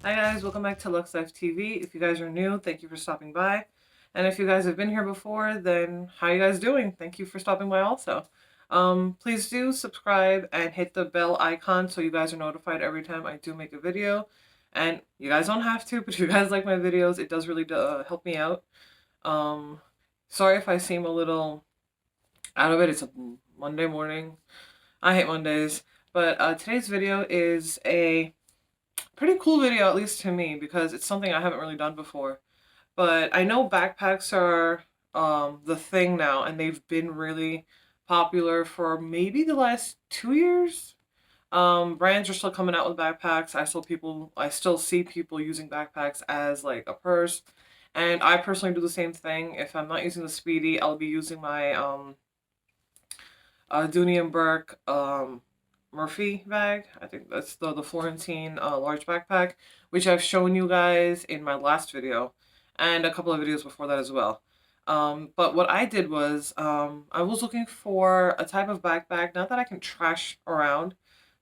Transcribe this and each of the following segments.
Hi guys, welcome back to Lux Life TV. If you guys are new, thank you for stopping by. And if you guys have been here before, then how you guys doing? Thank you for stopping by also. Please do subscribe and hit the bell icon so you guys are notified every time I do make a video. And you guys don't have to, but if you guys like my videos, it does really help me out. Um, Sorry if I seem a little out of it. It's a Monday morning. I hate Mondays. But today's video is a pretty cool video, at least to me, because it's something I haven't really done before. But I know backpacks are the thing now, and they've been really popular for maybe the last 2 years. Brands are still coming out with backpacks. I still see people using backpacks as like a purse, and I personally do the same thing. If I'm not using the Speedy, I'll be using my Dooney and Burke Murphy bag. I think that's the Florentine large backpack, which I've shown you guys in my last video and a couple of videos before that as well. But what I did was I was looking for a type of backpack, not that I can trash around,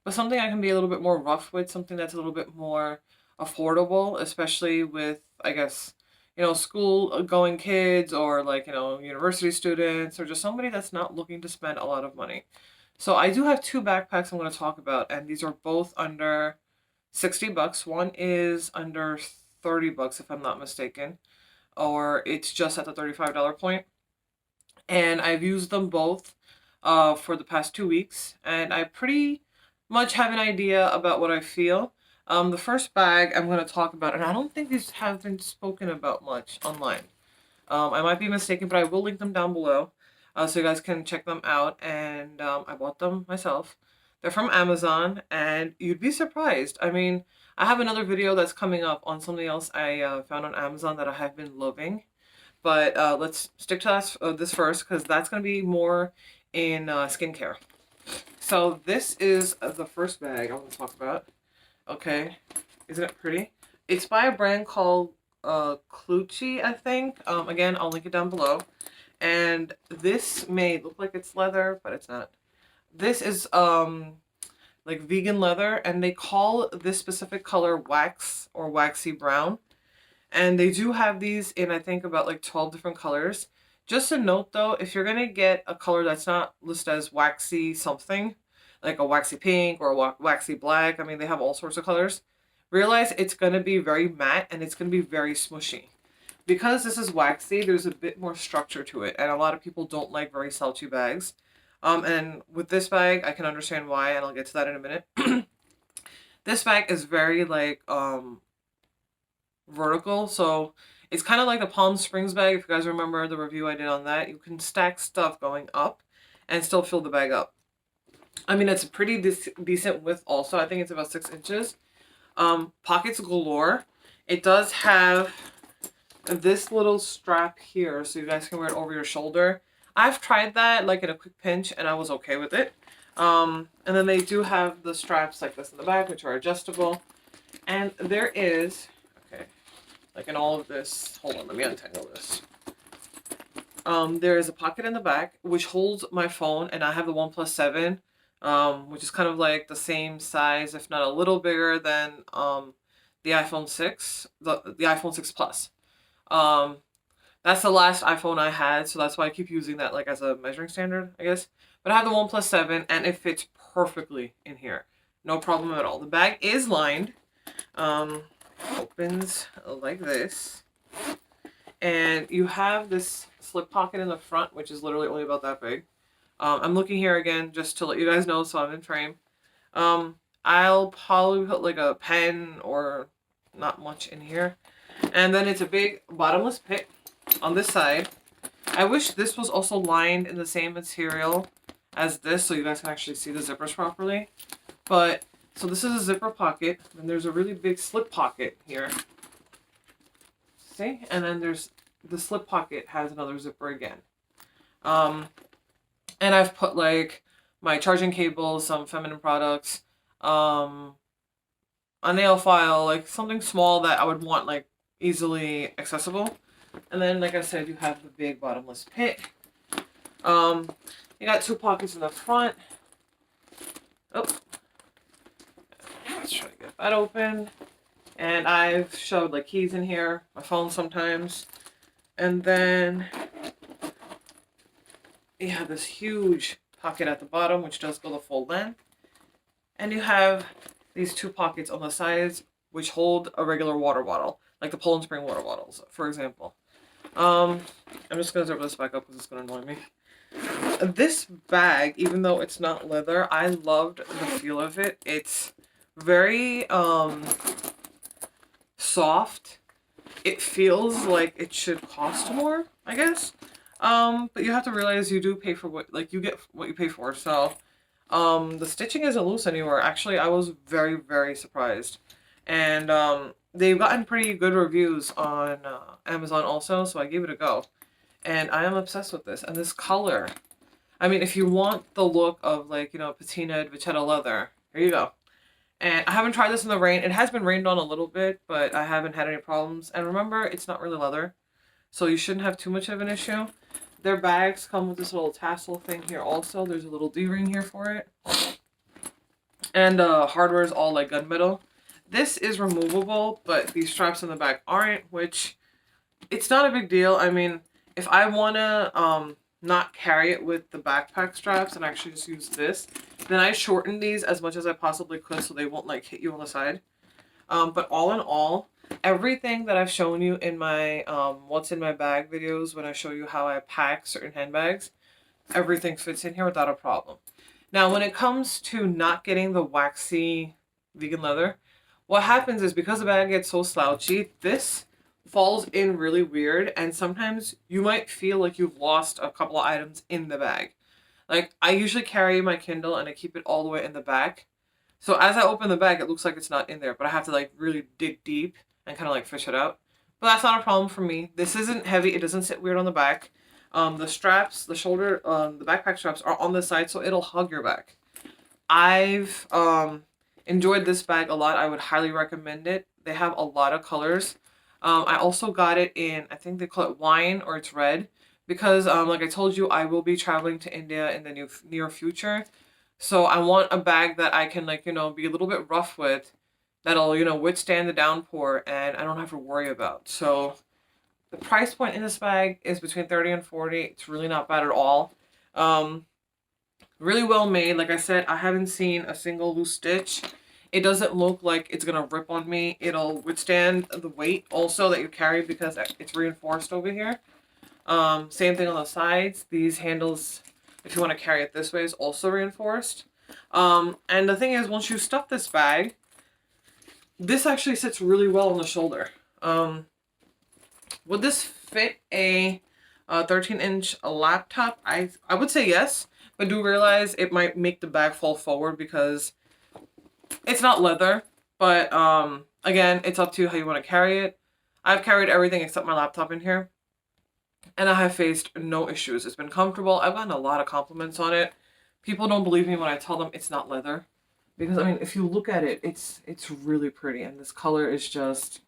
but something I can be a little bit more rough with, something that's a little bit more affordable, especially with, I guess, school going kids or like, university students or just somebody that's not looking to spend a lot of money. So I do have two backpacks I'm going to talk about, and these are both under 60 bucks. One is under 30 bucks, if I'm not mistaken, or it's just at the $35 point. And I've used them both for the past 2 weeks, and I pretty much have an idea about what I feel. The first bag I'm going to talk about, and I don't think these have been spoken about much online. I might be mistaken, but I will link them down below so you guys can check them out. And I bought them myself. They're from Amazon, and you'd be surprised. I mean, I have another video that's coming up on something else I found on Amazon that I have been loving. But let's stick to this first, because that's going to be more in skincare. So this is the first bag I want to talk about. Okay, isn't it pretty? It's by a brand called ClueQi, I think. Again, I'll link it down below. And this may look like it's leather, but it's not. This is like vegan leather, and they call this specific color wax or waxy brown. And they do have these in, I think, about like 12 different colors. Just a note though, if you're gonna get a color that's not listed as waxy something, like a waxy pink or a waxy black, I mean, they have all sorts of colors, realize it's gonna be very matte and it's gonna be very smushy. Because this is waxy, there's a bit more structure to it, and a lot of people don't like very slouchy bags. And with this bag, I can understand why, and I'll get to that in a minute. This bag is very like vertical, so it's kind of like the Palm Springs bag. If you guys remember the review I did on that, you can stack stuff going up and still fill the bag up. I mean, it's a pretty decent width also. I think it's about 6 inches. Pockets galore. It does have this little strap here so you guys can wear it over your shoulder. I've tried that like in a quick pinch and I was okay with it. And then they do have the straps like this in the back, which are adjustable. And there is, okay, like in all of this, hold on, let me untangle this. There is a pocket in the back which holds my phone, and I have the OnePlus 7, which is kind of like the same size, if not a little bigger than the iPhone 6, the iPhone 6 Plus. That's the last iPhone I had, so that's why I keep using that like as a measuring standard, I guess. But I have the OnePlus 7, and it fits perfectly in here. No problem at all. The bag is lined. Opens like this. And you have this slip pocket in the front, which is literally only about that big. I'm looking here again just to let you guys know, so I'm in frame. I'll probably put like a pen or not much in here. And then it's a big bottomless pit on this side. I wish this was also lined in the same material as this so you guys can actually see the zippers properly. But, so this is a zipper pocket, and there's a really big slip pocket here. See? And then there's the slip pocket has another zipper again. And I've put like my charging cable, some feminine products, a nail file, like something small that I would want like easily accessible. And then, like I said, you have the big bottomless pit. You got two pockets in the front. Oh, let's try to get that open. And I've shoved like keys in here, my phone sometimes. And then you have this huge pocket at the bottom, which does go the full length. And you have these two pockets on the sides, which hold a regular water bottle, like the Poland Spring water bottles, for example. I'm just gonna zip this back up because it's gonna annoy me. This bag, even though it's not leather, I loved the feel of it. It's very soft. It feels like it should cost more, I guess. But you have to realize you do pay for what, like, you get what you pay for. So, the stitching isn't loose anywhere. Actually, I was very, very surprised. And, they've gotten pretty good reviews on Amazon also, so I gave it a go. And I am obsessed with this. And this color, I mean, if you want the look of, like, you know, patinaed vachetta leather, here you go. And I haven't tried this in the rain. It has been rained on a little bit, but I haven't had any problems. And remember, it's not really leather, so you shouldn't have too much of an issue. Their bags come with this little tassel thing here also. There's a little D-ring here for it. And hardware is all like gunmetal. This is removable, but these straps in the back aren't, which it's not a big deal. I mean, if I want to not carry it with the backpack straps and actually just use this, then I shorten these as much as I possibly could so they won't like hit you on the side. But all in all, everything that I've shown you in my what's in my bag videos, when I show you how I pack certain handbags, everything fits in here without a problem. Now, when it comes to not getting the waxy vegan leather, what happens is because the bag gets so slouchy, this falls in really weird, and sometimes you might feel like you've lost a couple of items in the bag. Like, I usually carry my Kindle and I keep it all the way in the back. So as I open the bag, it looks like it's not in there, but I have to like really dig deep and kind of like fish it out. But that's not a problem for me. This isn't heavy. It doesn't sit weird on the back. The straps, the shoulder, the backpack straps are on the side, so it'll hug your back. I've enjoyed this bag a lot. I would highly recommend it. They have a lot of colors. I also got it in, I think they call it wine or it's red, because like I told you, I will be traveling to India in the near future. So I want a bag that I can, like, you know, be a little bit rough with, that'll, you know, withstand the downpour and I don't have to worry about. So the price point in this bag is between 30 and 40. It's really not bad at all. Really well made. Like I said, I haven't seen a single loose stitch. It doesn't look like it's gonna rip on me. It'll withstand the weight also that you carry because it's reinforced over here. Same thing on the sides. These handles, if you want to carry it this way, is also reinforced. And the thing is, once you stuff this bag, this actually sits really well on the shoulder. Would this fit a 13-inch laptop? I would say yes, but do realize it might make the bag fall forward because it's not leather. But again, it's up to you how you want to carry it. I've carried everything except my laptop in here, and I have faced no issues. It's been comfortable. I've gotten a lot of compliments on it. People don't believe me when I tell them it's not leather, because I mean, if you look at it, it's really pretty, and this color is just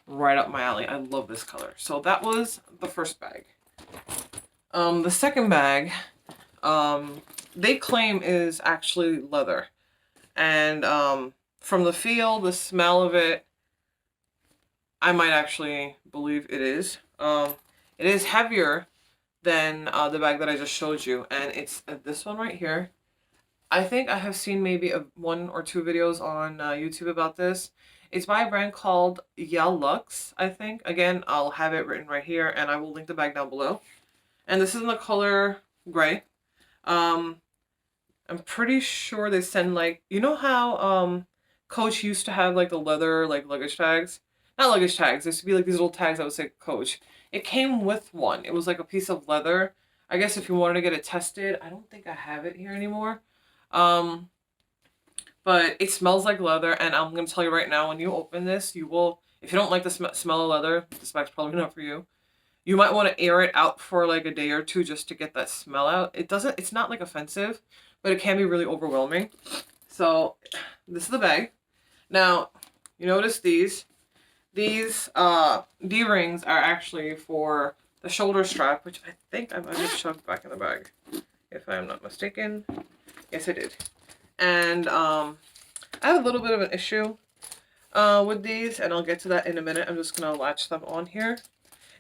right up my alley. I love this color. So that was the first bag. The second bag, they claim is actually leather, and from the feel, the smell of it, I might actually believe it is. It is heavier than the bag that I just showed you, and it's this one right here. I think I have seen maybe one or two videos on YouTube about this. It's by a brand called Yale Looks, I think. Again, I'll have it written right here, and I will link the bag down below. And this is in the color gray. I'm pretty sure they send, like, you know how Coach used to have like the leather like luggage tags? Not luggage tags. There used to be like these little tags that would say Coach. It came with one. It was like a piece of leather. I guess if you wanted to get it tested, I don't think I have it here anymore. But it smells like leather, and I'm going to tell you right now, when you open this, you will, if you don't like the smell of leather, this bag's probably not for you. You might want to air it out for like a day or two just to get that smell out. It's not like offensive, but it can be really overwhelming. So this is the bag. Now, you notice these D-rings are actually for the shoulder strap, which I think I might have shoved back in the bag, if I'm not mistaken. Yes, I did. And I have a little bit of an issue. with these, and I'll get to that in a minute. I'm just gonna latch them on here.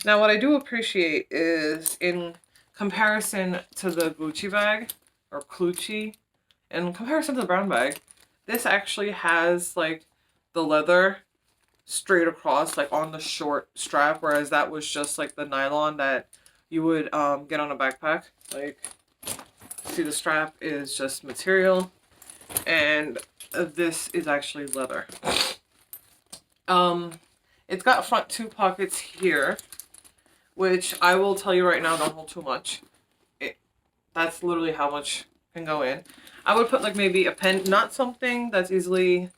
Now, what I do appreciate is in comparison to the Gucci bag or ClueQi, in comparison to the brown bag, this actually has like the leather straight across, like on the short strap, whereas that was just like the nylon that you would get on a backpack. Like, see, the strap is just material, and this is actually leather. It's got front two pockets here, which I will tell you right now, don't hold too much. That's literally how much can go in. I would put like maybe a pen, not something that's easily,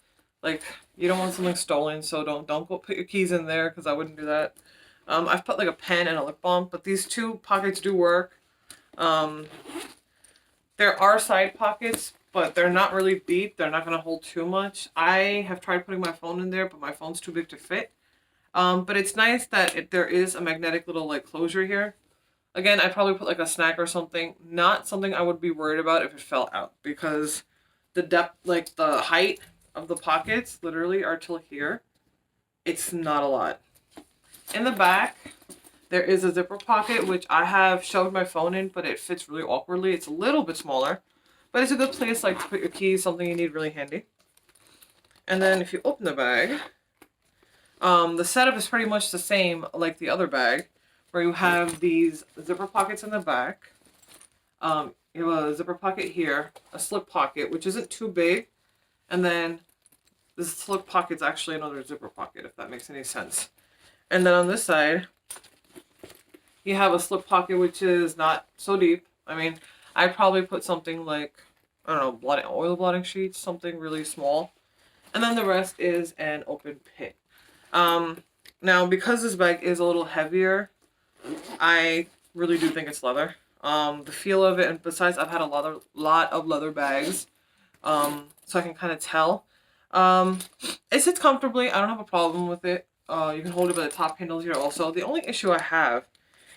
like, you don't want something stolen, so don't go put your keys in there, because I wouldn't do that. I've put like a pen and a lip balm, but these two pockets do work. There are side pockets, but they're not really deep. They're not going to hold too much. I have tried putting my phone in there, but my phone's too big to fit. But it's nice that there is a magnetic little like closure here. Again, I'd probably put like a snack or something. Not something I would be worried about if it fell out, because the depth, like the height of the pockets literally are till here. It's not a lot. In the back, there is a zipper pocket, which I have shoved my phone in, but it fits really awkwardly. It's a little bit smaller, but it's a good place like to put your keys, something you need really handy. And then if you open the bag, the setup is pretty much the same like the other bag, where you have these zipper pockets in the back. You have a zipper pocket here, a slip pocket, which isn't too big, and then this slip pocket's actually another zipper pocket, if that makes any sense. And then on this side, you have a slip pocket, which is not so deep. I mean, I'd probably put something like, I don't know, oil blotting sheets, something really small. And then the rest is an open pit. Now, because this bag is a little heavier, I really do think it's leather. The feel of it, and besides, I've had a lot of leather bags, so I can kind of tell. It sits comfortably. I don't have a problem with it. You can hold it by the top handles here also. The only issue I have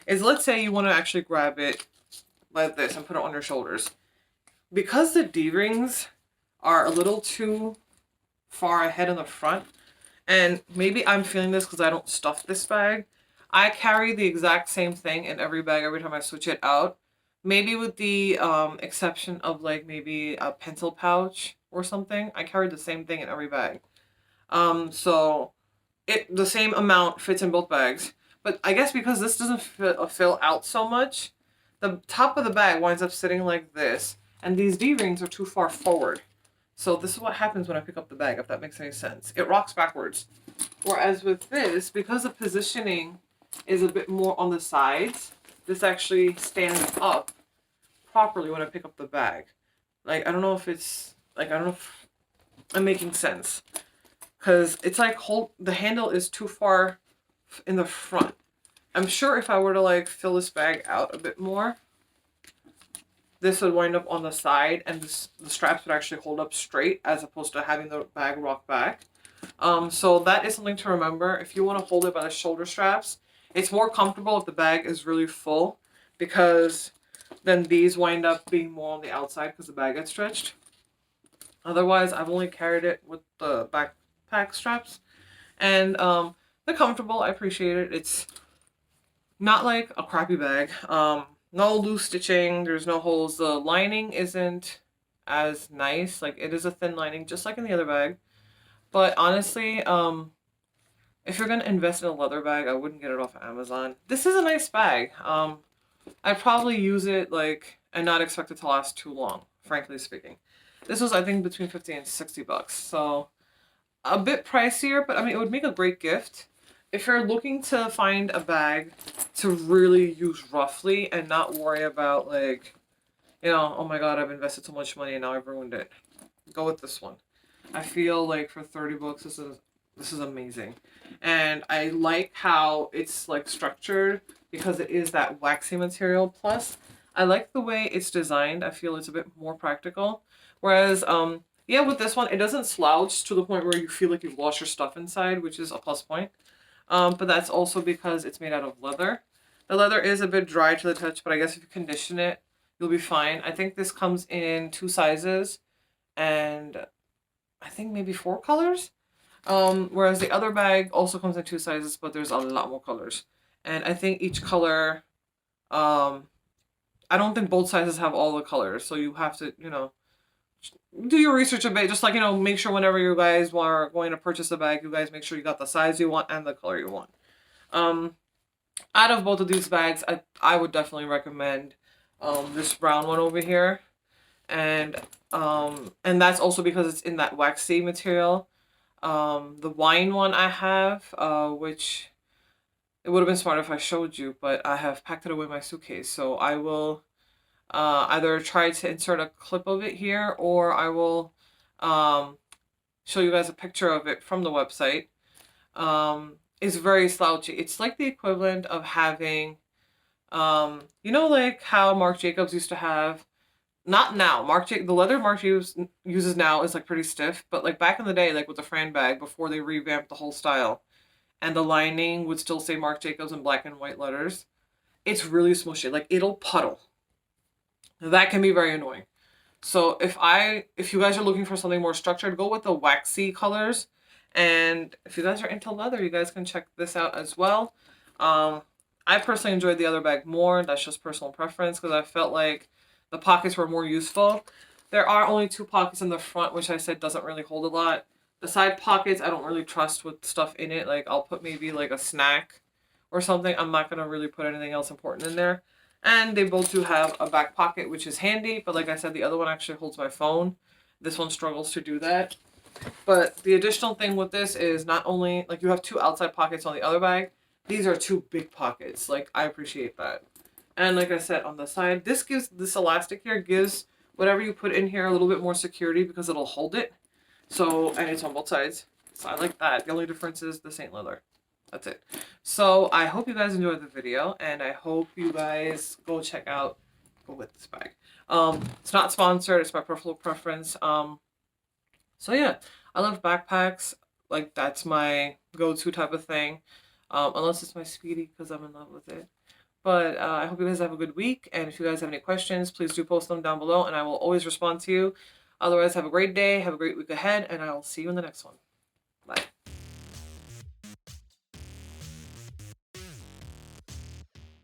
is, let's say you want to actually grab it like this and put it on your shoulders. Because the D-rings are a little too far ahead in the front, and maybe I'm feeling this because I don't stuff this bag. I carry the exact same thing in every bag every time I switch it out. Maybe with the exception of like maybe a pencil pouch or something. I carry the same thing in every bag. So the same amount fits in both bags. But I guess because this doesn't fill out so much, the top of the bag winds up sitting like this, and these D-rings are too far forward. So this is what happens when I pick up the bag, if that makes any sense. It rocks backwards. Whereas with this, because the positioning is a bit more on the sides, this actually stands up properly when I pick up the bag. Like, I don't know if it's, like, I don't know if I'm making sense. Because it's like, the handle is too far in the front. I'm sure if I were to like fill this bag out a bit more, this would wind up on the side, and the straps would actually hold up straight as opposed to having the bag rock back. So that is something to remember. If you want to hold it by the shoulder straps, it's more comfortable if the bag is really full, because then these wind up being more on the outside because the bag gets stretched. Otherwise, I've only carried it with the backpack straps, and they're comfortable. I appreciate it. It's not like a crappy bag. No loose stitching. There's no holes. The lining isn't as nice. Like, it is a thin lining, just like in the other bag. But honestly, if you're gonna invest in a leather bag, I wouldn't get it off of Amazon. This is a nice bag. I'd probably use it like and not expect it to last too long, frankly speaking. This was, I think, between 50 and 60 bucks. So a bit pricier, but I mean, it would make a great gift. If you're looking to find a bag to really use roughly and not worry about like, oh my god, I've invested so much money and now I've ruined it, go with this one. I feel like for 30 bucks, this is amazing. And I like how it's like structured, because it is that waxy material. Plus, I like the way it's designed. I feel it's a bit more practical. Whereas, yeah, with this one, it doesn't slouch to the point where you feel like you've lost your stuff inside, which is a plus point. But that's also because it's made out of leather. The leather is a bit dry to the touch, but I guess if you condition it, you'll be fine. I think this comes in 2 sizes, and I think maybe 4 colors. Whereas the other bag also comes in 2 sizes, but there's a lot more colors. And I think each color, um, I don't think both sizes have all the colors. So you have to, do your research a bit. Just like, make sure whenever you guys are going to purchase a bag, you guys make sure you got the size you want and the color you want. Out of both of these bags, I would definitely recommend this brown one over here. And that's also because it's in that waxy material. The wine one I have, which it would have been smart if I showed you, but I have packed it away in my suitcase. So I will either try to insert a clip of it here, or I will show you guys a picture of it from the website. It's very slouchy. It's like the equivalent of having, like how Marc Jacobs used to have. Not now. The leather Marc uses now is like pretty stiff, but like back in the day, like with the Fran bag before they revamped the whole style, and the lining would still say Marc Jacobs in black and white letters. It's really smushy. Like it'll puddle. That can be very annoying. So if you guys are looking for something more structured, go with the waxy colors. And if you guys are into leather, you guys can check this out as well. I personally enjoyed the other bag more. That's just personal preference because I felt like the pockets were more useful. There are only 2 pockets in the front, which I said doesn't really hold a lot. The side pockets, I don't really trust with stuff in it. Like I'll put maybe like a snack or something. I'm not going to really put anything else important in there. And they both do have a back pocket, which is handy. But like I said, the other one actually holds my phone. This one struggles to do that. But the additional thing with this is not only, like you have 2 outside pockets on the other bag, these are 2 big pockets. Like I appreciate that. And like I said, on the side, this elastic here gives whatever you put in here a little bit more security because it'll hold it. So, and it's on both sides. So I like that. The only difference is this ain't leather. That's it. So I hope you guys enjoyed the video, and I hope you guys go with this bag. It's not sponsored. It's my personal preference. So yeah, I love backpacks. Like that's my go-to type of thing. Unless it's my Speedy because I'm in love with it. But I hope you guys have a good week. And if you guys have any questions, please do post them down below and I will always respond to you. Otherwise, have a great day. Have a great week ahead. And I will see you in the next one. Bye.